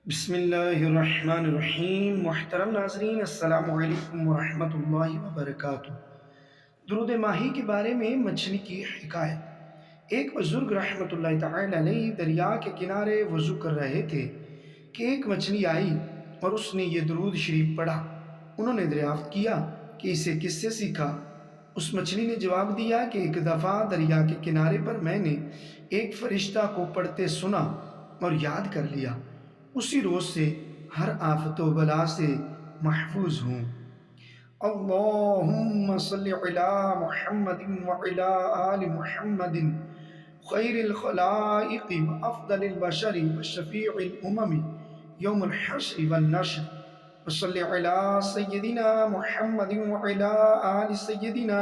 بسم اللہ الرحمن الرحیم۔ محترم ناظرین، السلام علیکم ورحمۃ اللہ وبرکاتہ۔ درود ماہی کے بارے میں مچھلی کی حکایت۔ ایک بزرگ رحمۃ اللہ تعالی علیہ دریا کے کنارے وضو کر رہے تھے کہ ایک مچھلی آئی اور اس نے یہ درود شریف پڑھا۔ انہوں نے دریافت کیا کہ اسے کس سے سیکھا؟ اس مچھلی نے جواب دیا کہ ایک دفعہ دریا کے کنارے پر میں نے ایک فرشتہ کو پڑھتے سنا اور یاد کر لیا۔ اسی روز سے ہر آفت و بلا سے محفوظ ہوں۔ اللہم صلی علی محمد وعلی آل محمد خیر الخلائق وافضل البشر وشفیع الامم یوم الحشر والنشر، وصلی علی سیدنا محمد وعلی آل سیدنا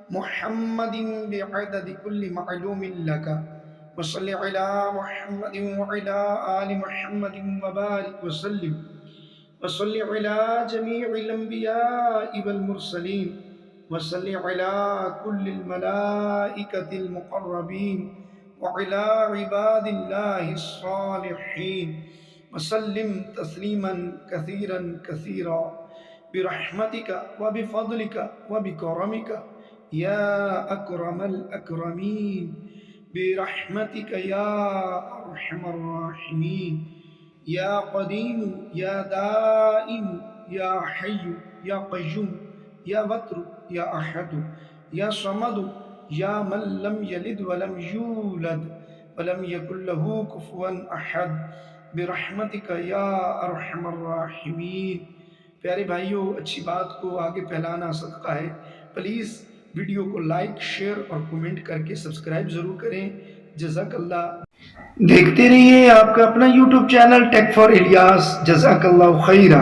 محمد بعدد کل معلوم لک، وصلی علی محمد وعلی آل محمد وبارک وسلم، وصلی علی جمیع الانبیاء والمرسلین، وصلی علی کل الملائکۃ المقربین وعلی عباد اللہ الصالحین، وسلم تسلیما کثیرا کثیرا برحمتک وبفضلک وبکرمک یا اکرم الاکرمین، برحمتک یا ارحم الراحمین، یا قدیم یا دائم یا حی یا قیوم یا وتر یا احد یا صمد یا من لم یلد ولم یولد ولم یکن له کفوا احد، برحمتک یا ارحم الراحمین۔ پیارے بھائیوں، اچھی بات کو آگے پھیلانا صدقہ ہے۔ پلیز ویڈیو کو لائک، شیئر اور کومنٹ کر کے سبسکرائب ضرور کریں۔ جزاک اللہ۔ دیکھتے رہیے آپ کا اپنا YouTube channel take for Ilyas. جزاک اللہ خیرہ۔